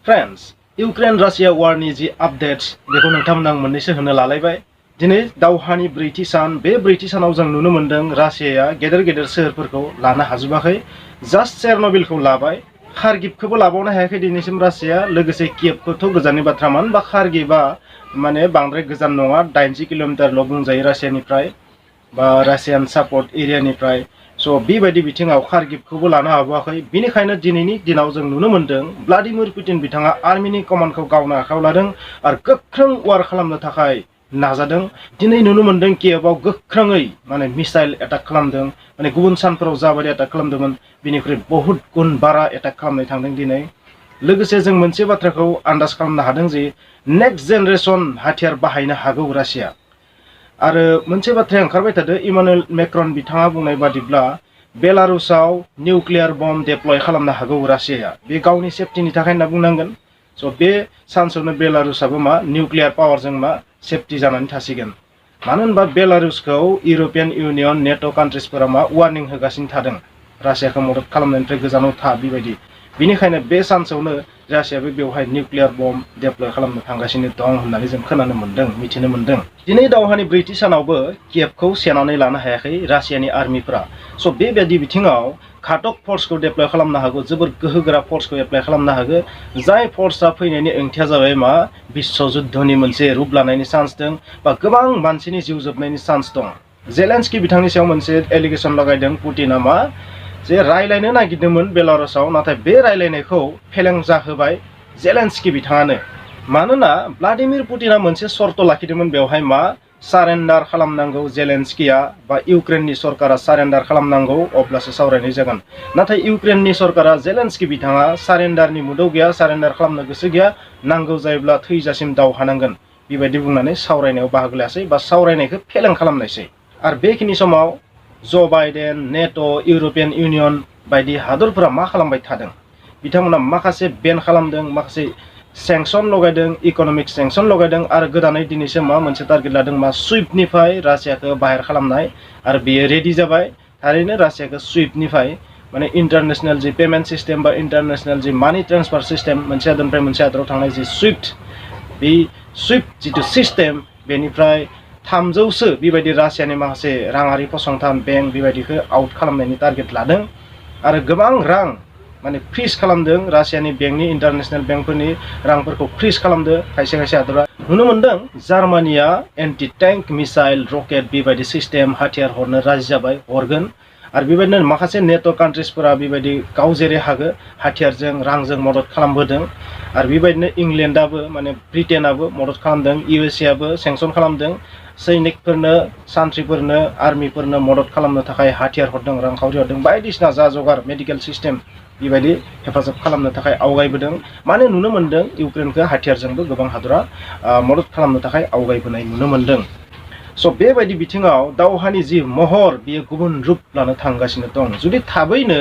Friends Ukraine Russia वारनि जी updates बेखौ नोंथांमोना मोननैसो होनो लालायबाय दिनै दावहानि ब्रैथि सान बे ब्रैथि सानाव जों नुनो मोनदों रासियाया गेदेर गेदेर सोहोरफोरखौ लानो हाजोबाखै जास्ट चेरनोबिलखौ लाबाय खारगिबखौबो लाबावनो हायाखै दिनैसिम रासिया लोगोसे कियेभखौथ' गोजाननि बाथ्रामोन बा खारगिबा माने बांद्राय गोजान नङा 80 किल'मिटारल' बुंजायो रासियानिफ्राय बा रासियान सापर्ट एरियानिफ्राय स' बेबायदि बिथिङाव खारगिबखौबो लानो हाबावाखै बिनिखायनो दिनैनि दिनाव जों नुनो मोन्दों व्लादिमिर पुतिन बिथाङा आर्मिनि कमान्डखौ गावनो आखायाव लादों आरो गोख्रों वार खालामनो थाखाय नाजादों दिनै नुनो मोन्दों कियेभआव गोख्रोङै माने मिसाइल एटाक खालामदों माने गुबुन सानफोराव जाबायदि एटाक खालामदोंमोन बिनिख्रुइ बहुत गुन बारा एटाक खालामनाय थांदों दिनै लोगोसे जों मोनसे बाथ्राखौ आन्दाज खालामनो हादों जे नेक्स्ट जेनेरेशन हाथियार बाहायनो हागौ रासिया आरो मोनसे बाथ्राया ओंखारबाय थादों इमानुएल मेक्रन बिथाङा बुंनाय बादिब्ला बेलारुसाव निउक्लियार बम डेप्लय खालामनो हागौ रासियाया बे गावनि सेफटिनि थाखाय होनना बुंनांगोन स' बे चान्सआवनो बेलारुसाबो मा निउक्लियार पावारजों मा सेफटि जानानै थासिगोन मानो होनबा बेलारुसखौ इउर'पियान इउनियन नेट' कान्ट्रिसफोरा मा वार्निं होगासिनो थादों रासियाखौ मदद खालामनायनिफ्राय गोजानाव था बेबायदि बिनिखायनो बे चान्सआवनो रासियाबो बेवहाय निउक्लियार बम डेप्लय खालामनो थांगासिनो दं होननानै जों खोनानो मोन्दों मिथिनो मोन्दों दिनै दावहानि ब्रैथि सानावबो कियेभखौ सेनानै लानो हायाखै रासियानि आर्मिफोरा स' बेबायदि बिथिङाव घातक फर्सखौ डेप्लय खालामनो हागौ जोबोर गोहोगोरा फर्सखौ एप्लाइ खालामनो हागौ जाय फर्सआ फैनायनि ओंथिया जाबाय मा विश्व युद्धनि मोनसे रुप लानायनि चान्स दं बा गोबां मानसिनि जिउ जोबनायनि चान्स दं जेलेन्स्की बिथांनि सायाव मोनसे एलिगेसन लगायदों पुतिना मा जे रायलायनो नागिरदोंमोन बेलारुसाव नाथाय बे रायलायनायखौ फेलें जाहोबाय जेलेन्स्की बिथाङानो मानोना व्लादिमिर पुतिना मोनसे सर्त लाखिदोंमोन बेवहाय मा सारेन्डार खालामनांगौ जेलेन्स्कीया बा इउक्रेननि सरकारा सारेन्डार खालामनांगौ अब्लासो सावरायनाय जागोन नाथाय इउक्रेननि सरकारा जेलेन्स्की बिथाङा सारेन्डारनि मुदौ गैया सारेन्डार खालामनो गोसो गैया नांगौ जायोब्ला थैजासिम दावहा नांगोन बेबायदि बुंनानै सावरायनायाव बाहागो लायासै बा सावरायनायखौ फेलें खालामनायसै आरो बेखिनि समाव Joe Biden net' European union बायदि हादरफोरा मा खालामबाय थादों बिथांमोना माखासे बेन खालामदों माखासे सेंसन लगायदों इक'नमिक सेंसन लगायदों आरो गोदानै दिनैसो मा मोनसे टारगेट लादों मा सुइफ्टनिफ्राय रासियाखौ बाहेर खालामनाय आरो बेयो रेडि जाबाय थारैनो रासियाखौ सुइफ्टनिफ्राय माने इन्टारनेशनेल जि पेमेन्ट सिस्टेम बा इन्टारनेशनेल जि मानि ट्रेन्सफार सिस्टेम मोनसे हादरनिफ्राय मोनसे हादराव थांनाय जि सुइफ्ट बे सुइफ्ट जिथु सिस्टेम बेनिफ्राय 300सो बेबायदि रासियानि माखासे राङारि फसंथान बेंक बेबायदिखौ आउट खालामनायनि टारगेट लादों आरो गोबां रां माने फ्रिज खालामदों रासियानि बेंकनि इन्टारनेशनेल बेंकफोरनि रांफोरखौ फ्रिज खालामदों खायसे खायसे हादरा नुनो मोन्दों जार्मानिया एन्टि टेंक मिसाइल रकेट बेबायदि सिस्टेम हाथियार हरनो राजि जाबाय हरगोन आरो बेबायदिनो माखासे नेट' कान्ट्रिसफोरा बेबायदि गाव जेरै हागो हाथियारजों रांजों मदद खालामबोदों आरो बेबायदिनो इंलेन्डआबो माने ब्रिटेनाबो मदद खालामदों इउएसएआबो सेंसन खालामदों सैनिकफोरनो सान्थ्रिफोरनो आर्मिफोरनो मदद खालामनो थाखाय हाथियार हरदों रांखावरि हरदों बायदिसिना जा जगार मेडिकेल सिस्टेम बेबायदि हेफाजाब खालामनो थाखाय आवगायबोदों माने नुनो मोन्दों इउक्रेनखौ हाथियारजोंबो गोबां हादरा मदद खालामनो थाखाय आवगायबोनाय नुनो मोन्दों स' बेबायदि बिथिङाव दावहानि जि महर बेयो गुबुन रुप लानो थांगासिनो दं जुदि थाबैनो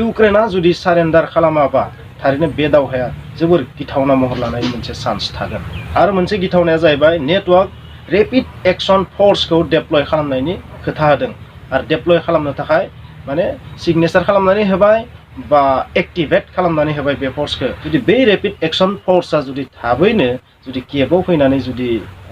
इउक्रेना जुदि सारेन्डार खालामाबा थारैनो बे दावहाया जोबोर गिथावना महर लानायनि मोनसे चान्स थागोन आरो मोनसे गिथावनाया जाहैबाय नेटवर्क रेपिड एक्सन फर्सखौ डेप्लय खालामनायनि खोथा होदों आरो डेप्लय खालामनो थाखाय माने सिगनेचार खालामनानै होबाय बा एक्टिभेट खालामनानै होबाय बे फर्सखौ जुदि बे रेपिड एक्सन फर्सआ जुदि थाबैनो जुदि कियेभआव फैनानै जुदि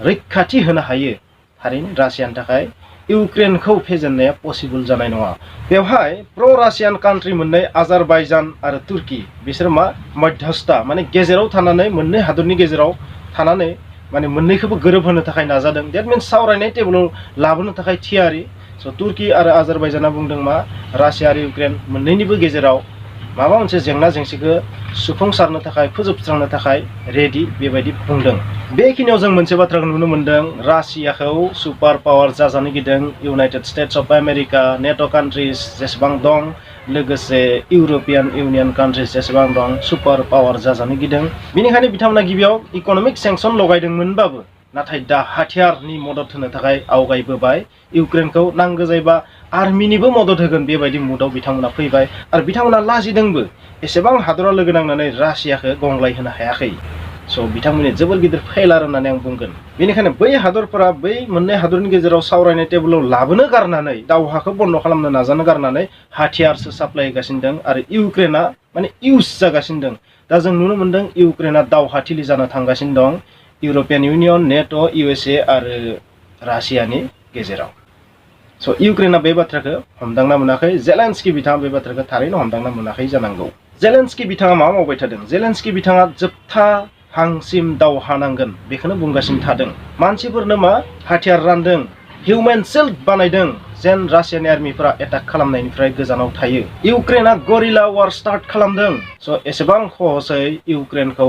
रैखाथि होनो हायो थारैनो रासियानि थाखाय इउक्रेनखौ फेजेननाया पसिबल जानाय नङा बेवहाय प्र' रासियान कान्ट्रि मोननै आजारबाइजान आरो तुर्की बिसोर मा मध्यस्था माने गेजेराव थानानै मोननै हादरनि गेजेराव थानानै माने मोननैखौबो गोरोबहोनो थाखाय नाजादों देट मिन्स सावरायनाय टेबोलाव लाबोनो थाखाय थियारि स' तुर्की आरो आजारबाइजाना बुंदों मा रासिया आरो इउक्रेन मोननैनिबो गेजेराव माबा मोनसे जेंना जेंसिखौ सुफुंसारनो थाखाय फोजोबस्रांनो थाखाय रेडि बेबायदि बुंदों बेखिनियाव जों मोनसे बाथ्राखौ नुनो मोन्दों रासियाखौ सुपार पावार जाजानो गिदों इउनाइटेड स्टेट्स अफ आमेरिका नेट' कान्ट्रिज जेसेबां दं लोगोसे इउर'पियान इउनियन कान्ट्रिज जेसेबां दं सुपार पावार जाजानो गिदों बेनिखायनो बिथांमोना गिबियाव इक'नमिक सेंसन लगायदोंमोनबाबो नाथाय दा हाथियारनि मदद होनो थाखाय आवगायबोबाय इउक्रेनखौ नांगौ जायोबा आर्मिनिबो मदद होगोन बेबायदि मुडआव बिथांमोना फैबाय आरो बिथांमोना लाजिदोंबो एसेबां हादरा लोगो नांनानै रासियाखौ गंग्लाय होनो हायाखै स' बिथांमोननि जोबोर गिदिर फेलार होननानै आं बुंगोन बेनिखायनो बै हादरफोरा बै मोननै हादरनि गेजेराव सावरायनाय टेबोलाव लाबोनो गारनानै दावहाखौ बन्द खालामनो नाजानो गारनानै हाथियारसो साप्लाय होगासिनो दं आरो इउक्रेना माने इउज जागासिनो दं दा जों नुनो मोनदों इउक्रेना दावहाथिलि जानो थांगासिनो दं इउर'पियान इउनियन, नेट', USA आरो रासियानि गेजेराव। स' इउक्रेना बे बाथ्राखौ हमदांना मोनाखै, जेलेन्स्की बिथाङा बे बाथ्राखौ थारैनो हमदांना मोनाखै जानांगौ। जेलेन्स्की बिथाङा मा मावबाय थादों? जेलेन्स्की बिथाङा जोबथा हांसिम दावहा नांगोन बेखौनो बुंगासिनो थादों। मानसिफोरनो मा हाथियार रानदों, हिउमेन सिल्ड बानायदों जेन रासियानि आर्मिफोरा एटाक खालामनायनिफ्राय गोजानाव थायो। इउक्रेना गरिला वार स्टार्ट खालामदों। स' एसेबां सहसै इउक्रेनखौ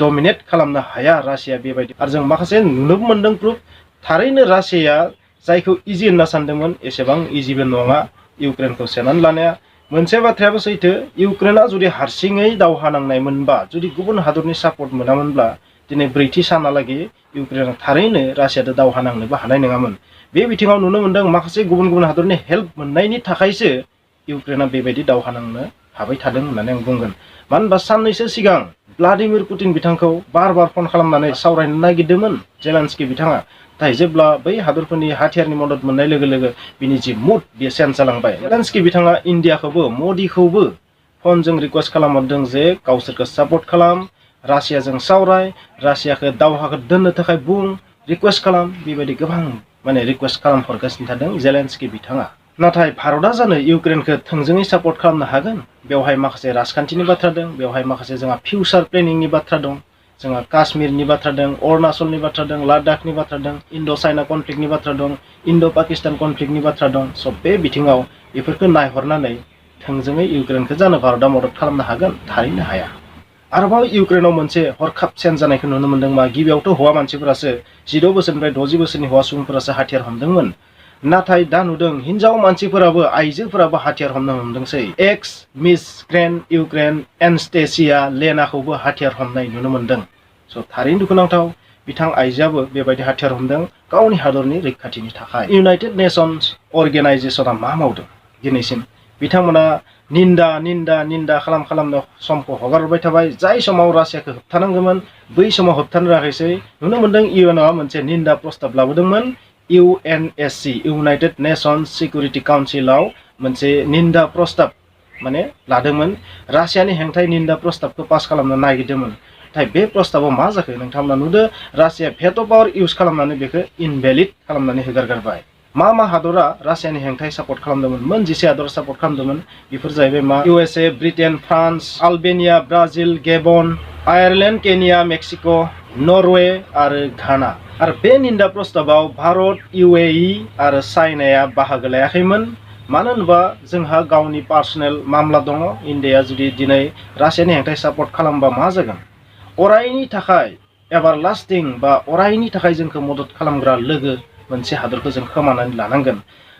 डमिनेट खालामनो हाया रासिया बेबायदि। आरो जों माखासे नुनो मोनदों प्रुफ, थारैनो रासियाया जायखौ इजि होनना सानदोंमोन एसेबां इजिबो नङा इउक्रेनखौ सेनानै लानाया। मोनसे बाथ्रायाबो सैथो, इउक्रेना जुदि हारसिङै दावहा नांनायमोनबा, जुदि गुबुन हादरनि सापर्ट मोनामोनब्ला दिनै 4थि सानहालागै इउक्रेना थारैनो रासियाजों दावहा नांनोबो हानाय नङामोन। बे बिथिङाव नुनो मोनदों माखासे गुबुन गुबुन हादरनि हेल्प मोननायनि थाखायसो इउक्रेना बेबायदि दावहा नांनो हाबाय थादों होननानै आं बुंगोन। मानो होनबा साननैसो सिगां व्लादिमिर पुतिन बिथांखौ बार फन खालामनानै सावरायनो नागिरदोंमोन जेलेन्स्की बिथाङा। नाथाय जेब्ला बै हादरफोरनि हाथियारनि मदद मोननाय लोगो लोगो बिनि जि मुड बेयो चेन्ज जालांबाय। जेलेन्स्की बिथाङा इन्डियाखौबो मदिखौबो फनजों रिक्वेस्ट खालामहरदों जे गावसोरखौ सापर्ट खालाम, रासियाजों सावराय, रासियाखौ दावहाखौ दोननो थाखाय बुं, रिक्वेस्ट खालाम, बेबायदि गोबां रिक्वेस्ट खालामहरगासिनो थादों जेलेन्स्की बिथाङा। नाथाय भारतआ जानो इउक्रेनखौ थोंजोङै सापर्ट खालामनो हागोन? बेवहाय माखासे राजखान्थिनि बाथ्रा दं, बेवहाय माखासे जोंहा फिउचार प्लेनिंनि बाथ्रा दं, जोंहा काश्मीरनि बाथ्रा दं, अरुणाचलनि बाथ्रा दं, लादाखनि बाथ्रा दं, इन्ड' चाइना कनफ्लिक्टनि बाथ्रा दं, इन्ड' पाकिस्तान कनफ्लिक्टनि बाथ्रा दं। स' बे बिथिङाव बेफोरखौ नायहरनानै थोंजोङै इउक्रेनखौ जानो भारतआ मदद खालामनो हागोन? थारैनो हाया। आरोबाव इउक्रेनाव मोनसे हरखाब चेन्ज जानायखौ नुनो मोनदों। मा गिबियावथ' हौवा मानसिफोरासो 16 बोसोरनिफ्राय 60 बोसोरनि हौवा सुबुंफोरासो हाथियार हमदोंमोन। नाथाय दा नुदों हिनजाव मानसिफोराबो आइजोफोराबो हाथियार हमनो हमदोंसै। एक्स मिस ग्रेन्ड इउक्रेन एनस्टेसिया लेनाखौबो हाथियार हमनाय नुनो मोनदों। स' थारैनो दुखुनांथाव, बिथां आइजोआबो बेबायदि हाथियार हमदों गावनि हादरनि रैखाथिनि थाखाय। इउनाइटेड नेशन्स अर्गेनाइजेसना मा मावदों दिनैसिम? बिथांमोना निन्दा खालामनो समखौ हगारबाय थाबाय। जाय समाव रासियाखौ होबथानांगौमोन बै समाव होबथानो राखैसै। नुनो मोनदों इउएनआ मोनसे निन्दा प्रस्ताब लाबोदोंमोन। UNSC इउनाइटेड नेशन्स सिकिउरिटि काउन्सिलाव मोनसे निन्दा प्रस्ताब लादोंमोन। रासियानि हेंथायै निन्दा प्रस्ताबखौ पास खालामनो नागिरदोंमोन। नाथाय बे प्रस्ताबाव मा जाखो नोंथांमोना नुदो, रासिया भेट' पावार इउज खालामनानै बेखौ इनभेलिड खालामनानै होगारगारबाय। मा हादरा रासियानि हेंथायै सापर्ट खालामदोंमोन? 11 हादरा सापर्ट खालामदोंमोन। बेफोर जाहैबाय मा USA, Britain, France, आलबेनिया, Brazil, गेबन, Ireland, Kenya, Mexico', Norway आरो घाना। आरो बे निन्दा प्रस्ताबाव भारत, UAE आरो चाइनाया बाहागो लायाखैमोन। मानो होनबा जोंहा गावनि पार्सनेल मामला दङ। इन्डियाया जुदि दिनै रासियानि हेंथायै सापर्ट खालामबा मा जागोन? अरायनि थाखाय एभारलास्टिं बा अरायनि थाखाय जोंखौ मदद खालामग्रा लोगो मोनसे हादरखौ जों खोमानानै लानांगोन।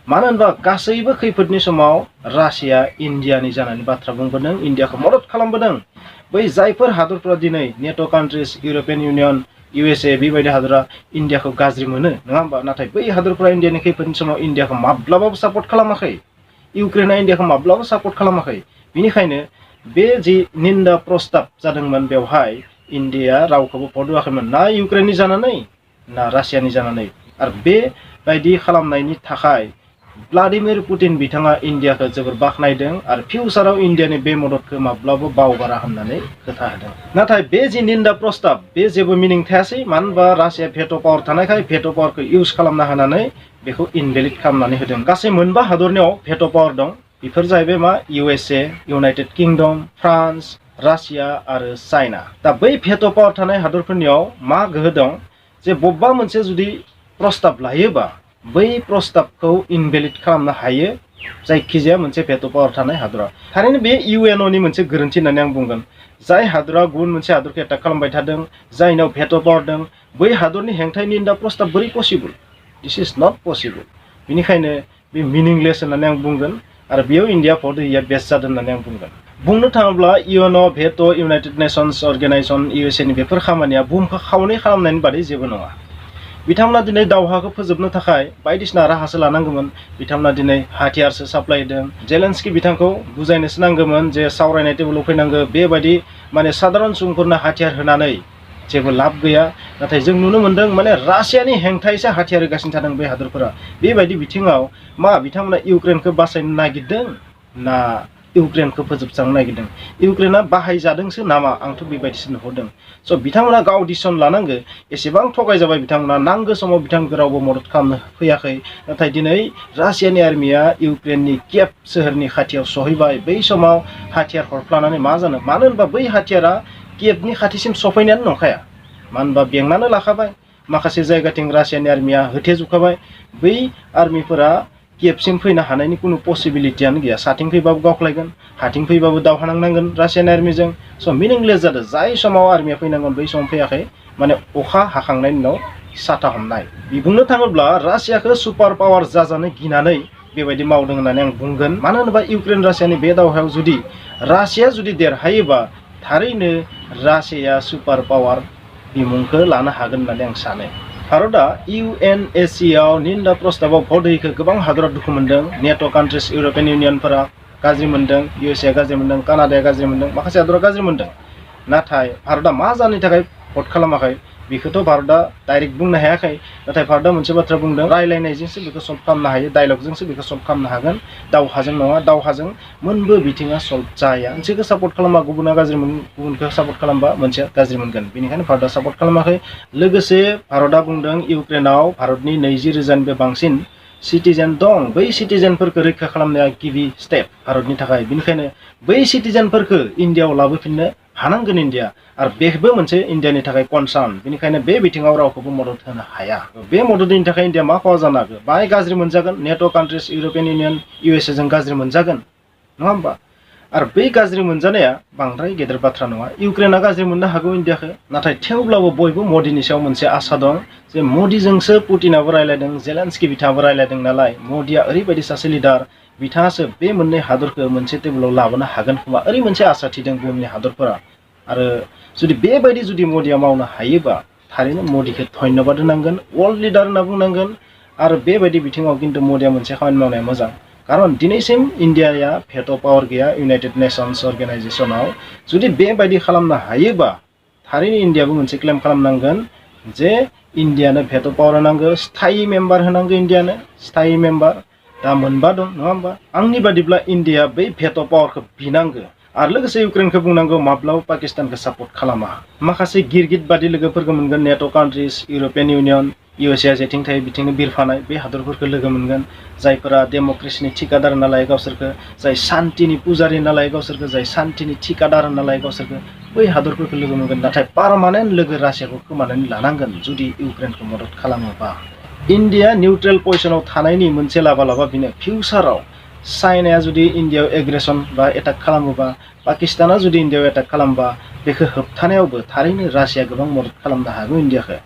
मानो होनबा गासैबो खैफोदनि समाव रासिया इन्डियानि जानानै बाथ्रा बुंबोदों, इन्डियाखौ मदद खालामबोदों। बै जायफोर हादरफोरा दिनै नेट' कान्ट्रिज, इउर'पियान इउनियन, USA बेबायदि हादरा इन्डियाखौ गाज्रि मोनो नङा होमबा? नाथाय बै हादरफोरा इन्डियानि खैफोदनि समाव इन्डियाखौ माब्लाबाबो सापर्ट खालामाखै। इउक्रेना इन्डियाखौ माब्लाबाबो सापर्ट खालामाखै। बेनिखायनो बे जि निन्दा प्रस्ताब जादोंमोन बेवहाय इन्डिया रावखौबो भट होआखैमोन, ना इउक्रेननि जानानै ना रासियानि जानानै। आरो बेबायदि खालामनायनि थाखाय व्लादिमिर पुतिन बिथाङा इन्डियाखौ जोबोर बाख्नायदों आरो फिउचाराव इन्डियानि बे मददखौ माब्लाबो बावगारा होननानै खोथा होदों। नाथाय बे जि निन्दा प्रस्ताब बे जेबो मिनिं थायासै। मानो होनबा रासिया भेट' पावार थानायखाय भेट' पावारखौ इउज खालामना होनानै बेखौ इनभेलिड खालामनानै होदों। गासै 4 हादरनियाव भेट' पावार दं। बेफोर जाहैबाय मा USA, United kingdom, France, Russia आरो चाइना। दा बै भेट' पावार थानाय हादरफोरनियाव मा गोहो दं जे बबेबा मोनसे जुदि प्रस्ताब लायोबा बै प्रस्ताबखौ इनभेलिड खालामनो हायो जायखिजाया मोनसे भेट' पावार थानाय हादरा। थारैनो बे UNOनि मोनसे गोरोन्थि होननानै आं बुंगोन। जाय हादरा गुबुन मोनसे हादरखौ एटाक खालामबाय थादों, जायनाव भेट' पावार दं, बै हादरनि हेंथायै निन्दा प्रस्ताब बोरै possible? This is not possible. बेनिखायनो बे मिनिंलेस होननानै आं बुंगोन आरो बेयाव इन्डिया भट होयैया बेस्ट जादों होननानै आं बुंगोन। बुंनो थाङोब्ला UNO, भेट', इउनाइटेड नेशन्स अर्गेनाइजेसन, USAनि बेफोर खामानिया बुहुमखौ खावनै खालामनायनि बादै जेबो नङा। बिथांमोना दिनै दावहाखौ फोजोबनो थाखाय बायदिसिना राहासो लानांगौमोन। बिथांमोना दिनै हाथियारसो साप्लाय होदों। जेलेन्स्की बिथांखौ बुजायनोसो नांगौमोन जे सावरायनाय टेबोलाव फैनांगौ। बेबायदि साधारन सुबुंफोरनो हाथियार होनानै जेबो लाब गैया। नाथाय जों नुनो मोनदों रासियानि हेंथायैसो हाथियार होगासिनो थादों बे हादरफोरा। बेबायदि बिथिङाव मा बिथांमोना इउक्रेनखौ बासायनो नागिरदों ना इउक्रेनखौ फोजोबस्रांनो नागिरदों इउक्रेना बाहायजादोंसो नामा आंथ' बेबायदिसो नुहुरदों स' बिथांमोना गाव डिसिसन लानांगौ एसेबां थगायजाबाय बिथांमोना नांगौ समाव बिथांखौ रावबो मदद खालामनो फैयाखै नाथाय दिनै रासियानि आर्मिया इउक्रेननि कियेभ सोहोरनि खाथियाव सहैबाय बै समाव हाथियार हरफ्लानानै मा जानो मानो होनबा बै हाथियारा कियेभनि खाथिसिम सफैनायानो नंखाया मानो होनबा बेंनानै लाखाबाय माखासे जायगाथिं रासियानि आर्मिया होथेजोबखाबाय बै आर्मिफोरा कियेभसिम फैनो हानायनि कुनु पसिबिलिटियानो गैया साथिं फैबाबो गावख्लायगोन हाथिं फैबाबो दावहा नांनांगोन रासियानि आर्मिजों स' मिनिंलेस जादों जाय समाव आर्मिया फैनांगोन बै समाव फैयाखै माने अखा हाखांनायनि उनाव साथा हमनाय बुंनो थाङोब्ला रासियाखौ सुपार पावार जाजानो गिनानै बेबायदि मावदों होननानै आं बुंगोन मानो होनोबा इउक्रेन रासियानि बे दावहायाव जुदि रासिया जुदि देरहायोबा थारैनो रासिया सुपार पावार बिमुंखौ लानो हागोन होननानै आं सानो भारतआ UNSCआव निन्दा प्रस्ताबाव भट होयैखौ गोबां हादरा दुखु मोनदों नेट' कान्ट्रिज इउर'पियान इउनियनफोरा गाज्रि मोनदों USA गाज्रि मोनदों कानाडाया गाज्रि मोनदों माखासे हादरा गाज्रि मोनदों नाथाय भारतआ मा जाहोननि थाखाय भट खालामाखै बेखौथ' भारतआ डाइरेक्ट बुंनो हायाखै नाथाय भारतआ मोनसे बाथ्रा बुंदों रायलायनायजोंसो बेखौ सल्भ खालामनो हायो डायलगजोंसो बेखौ सल्भ खालामनो हागोन दावहाजों नङा दावहाजों मोनबो बिथिङा सल्भ जाया मोनसेखौ सापर्ट खालामबा गुबुना गाज्रि गुबुनखौ सापर्ट खालामबा मोनसेया गाज्रि मोनगोन बेनिखायनो भारतआ सापर्ट खालामाखै लोगोसे भारतआ बुंदों इउक्रेनाव भारतनि 20,000निबो बांसिन सिटिजेन दं बै सिटिजेनफोरखौ रैखा खालामनाया गिबि स्टेप भारतनि थाखाय बेनिखायनो बै सिटिजेनफोरखौ इन्डियाआव लाबोफिननो हानांगोन इन्डिया आरो बेबो मोनसे इन्डियानि थाखाय कनसार्न बेनिखायनो बे बिथिङाव रावखौबो मदद होनो हाया बे मददनि थाखाय इन्डिया मा खहा जानो हागौ बाहाय गाज्रि मोनजागोन नेट' कान्ट्रिज इउर'पियान इउनियन USA जों गाज्रि मोनजागोन नङा होमबा आरो बै गाज्रि मोनजानाया बांद्राय गेदेर बाथ्रा नङा इउक्रेना गाज्रि मोननो हागौ इन्डियाखौ नाथाय थेवब्लाबो बयबो मदिनि सायाव मोनसे आसा दं जे मदिजोंसो पुटिनाबो रायलायदों जेलेन्सकी बिथाङाबो रायलायदों नालाय मदिया ओरैबायदि सासे लिडार बिथाङासो बे मोननै हादरखौ मोनसे टेबोलाव लाबोनो हागोन खोमा ओरै मोनसे आसा थिदों बुहुमनि हादरफोरा आरो जुदि बेबायदि जुदि मदिया मावनो हायोबा थारैनो मदिखौ धन्यबाद होनांगोन वर्ल्ड लिडार होनना बुंनांगोन आरो बेबायदि बिथिङाव खिन्थु मदिया मोनसे खामानि मावनाया मोजां खारन दिनैसिम इन्डियाया भेट' पावार गैया इउनाइटेड नेशन्स अर्गेनाइजेसनाव जुदि बेबायदि खालामनो हायोबा थारैनो इन्डियाबो मोनसे क्लेम खालामनांगोन जे इन्डियानो भेट' पावार होनांगौ स्थायी मेम्बार होनांगौ इन्डियानो स्थायी मेम्बार दा मोनबा दं नङा होमबा आंनि बादिब्ला इन्डिया बै भेट' पावारखौ बिनांगौ आरो लोगोसे इउक्रेनखौ बुंनांगौ माब्लाबा पाकिस्तानखौ सापर्ट खालामा माखासे गिरगिट बादि लोगोफोरखौ मोनगोन नेट' कान्ट्रिज इउर'पियान इउनियन USA जेथिं थायो बिथिंनो बिरफानाय बे हादरफोरखौ लोगो मोनगोन जायफोरा डेम'क्रेसिनि थिकादार होनना लायो गावसोरखौ जाय शान्तिनि पुजारि होनना लायो गावसोरखौ जाय शान्तिनि थिकादार होनना लायो गावसोरखौ बै हादरफोरखौ लोगो मोनगोन नाथाय पारमानेन्ट लोगो रासियाखौ खोमानानै लानांगोन जुदि इउक्रेनखौ मदद खालामोबा इन्डिया निउट्रेल पजिशनाव थानायनि मोनसे लाबा बेनो फिउचाराव चाइनाया जुदि इन्डियायाव एग्रेसन बा एटाक खालामोबा पाकिस्ताना जुदि इन्डियायाव एटाक खालामबा बेखौ होबथानायावबो थारैनो रासिया गोबां मदद खालामनो हागौ इन्डियाखौ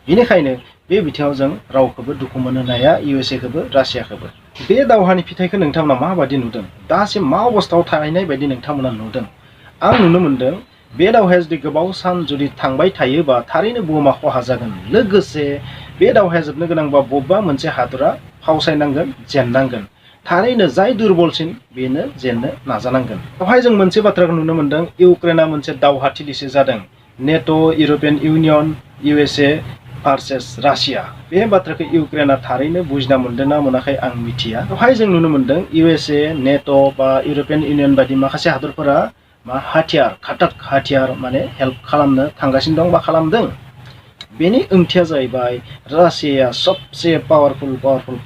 बेनिखायनो बे बिथिङाव जों रावखौबो दुखु मोनहोनो हाया USAखौबो रासियाखौबो बे दावहानि फिथाइखौ नोंथांमोना माबायदि नुदों दासिम मा अबस्थायाव थाहैनाय बायदि नोंथांमोना नुदों आं नुनो मोनदों बे दावहाया जुदि गोबाव सान जुदि थांबाय थायोबा थारैनो बुहुमा खहा जागोन लोगोसे बे दावहाया जोबनो गोनांबा बबेबा मोनसे हादरा फावसायनांगोन जेननांगोन थारैनो जाय दुरबलसिन बेनो जेननो नाजानांगोन बेवहाय जों मोनसे बाथ्राखौ नुनो मोनदों इउक्रेना मोनसे दावहाथिलिसो जादों net' European union USA versus Russia बे बाथ्राखौ इउक्रेना थारैनो बुजिना मोनदोंना मोनाखै आं मिथिया बेवहाय जों नुनो मोनदों USA नेट' बा इउर'पियान इउनियन बायदि माखासे हादरफोरा मा हाथियार खाटाक हाथियार माने हेल्प खालामनो थांगासिनो दं बा खालामदों बेनि ओंथिया जाहैबाय रासियाया सबसे पावारफुल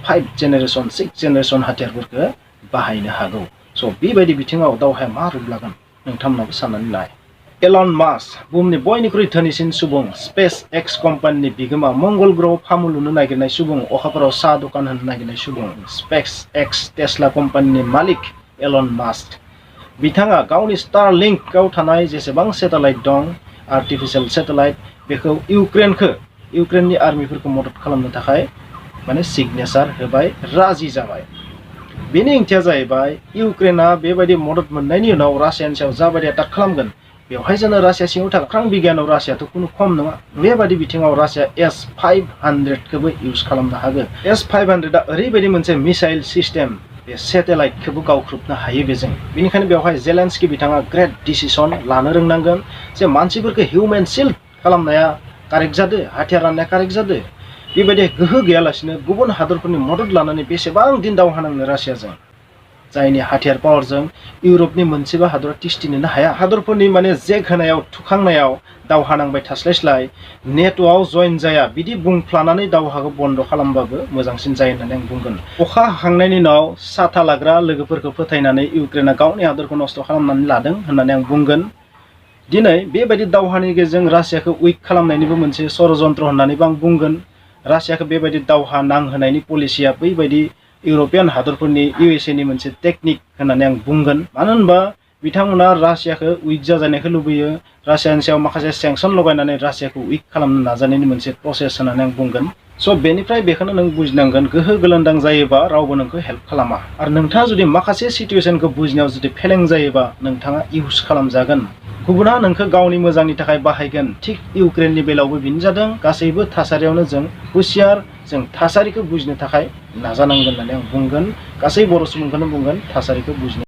5 जेनेरेशन 6 जेनेरेशन हाथियारफोरखौ बाहायनो हागौ स' बेबायदि बिथिङाव दावहाया मा रुप लागोन नोंथांमोनाबो साननानै नाय एलन मास्क बुहुमनि बयनिख्रुइ धोनिसिन सुबुं स्पेस एक्स कम्पानिनि बिगोमा मंगल ग्रहआव फामु लुनो नागिरनाय सुबुं अखाफोराव साहा दखान होनो नागिरनाय सुबुं स्पेस एक्स टेस्ला कम्पानिनि मालिक एलन मास्क बिथाङा गावनि स्टारलिंकआव थानाय जेसेबां सेटेलाइट दं आर्टिफिशियेल सेटेलाइट बेखौ इउक्रेननि आर्मिफोरखौ मदद खालामनो थाखाय माने सिगनेचार होबाय राजि जाबाय बेनि ओंथिया जाहैबाय इउक्रेना बेबायदि मदद मोननायनि उनाव रासियानि सायाव जाबायदि एटाक खालामगोन बेवहाय जोङो रासिया सिङाव थाग्रा बिगियानाव रासियाथ' खुनु खम नङा बेबायदि बिथिङाव रासिया S-500खौबो इउज खालामनो हागोन S-500आ ओरैबायदि मोनसे मिसाइल सिस्टेम बे सेटेलाइटखौबो गावख्रुबनो हायो बेजों बेनिखायनो बेवहाय जेलेन्सकी बिथाङा ग्रेट डिसिसन लानो रोंनांगोन जे मानसिफोरखौ हिउमेन सिल्ड खालामनाया कारेक्ट जादो हाथियार राननाया कारेक्ट जादो बेबायदि गोहो गैयालासिनो गुबुन हादरफोरनि मदद लानानै बेसेबां दिन दावहा नांनो रासियाजों जायनि हाथियार पावारजों इउरपनि मोनसेबो हादरा तिष्टिनोनो हाया। हादरफोरनि माने जेक होनायाव थुखांनायाव दावहा नांबाय थास्लायस्लाय नेट'आव जइन जाया बिदि बुंफ्लानानै दावहाखौ बन्द खालामबाबो मोजांसिन जायो होननानै आं बुंगोन। अखा हाखांनायनि उनाव साथा लाग्रा लोगोफोरखौ फोथायनानै इउक्रेना गावनि हादरखौ नस्थ' खालामनानै लादों होननानै आं बुंगोन। दिनै बेबायदि दावहानि गेजेरजों रासियाखौ उइक खालामनायनिबो मोनसे षड़यन्त्र होननानैबो आं बुंगोन। रासियाखौ बेबायदि दावहा नांहोनायनि पलिसिया बैबायदि इउरपियान हादरफोरनि इउएसए नि मोनसे टेकनिक होननानै आं बुंगोन। मानो होनबा बिथांमोना रासियाखौ उइक जाजानायखौ लुबैयो। रासियानि सायाव माखासे सेंसन लगायनानै रासियाखौ उइक खालामनो नाजानायनि मोनसे प्रसेस होननानै आं बुंगोन। स' बेनिफ्राय बेखौनो नों बुजिनांगोन, गोहो गोलोन्दां जायोबा रावबो नोंखौ हेल्प खालामा। आरो नोंथाङा जुदि माखासे सिटुएसनखौ बुजिनायाव जुदि फेलें जायोबा नोंथाङा इउज खालामजागोन। गुबुना नोंखौ गावनि मोजांनि थाखाय बाहायगोन। थिग इउक्रेननि बेलायावबो बिनो जादों। गासैबो थासारियावनो जों हुसियार, जों थासारिखौ बुजिनो थाखाय नाजानांगोन होननानै आं बुंगोन। गासै बर' सुबुंखौनो बुंगोन थासारिखौ बुजिनो।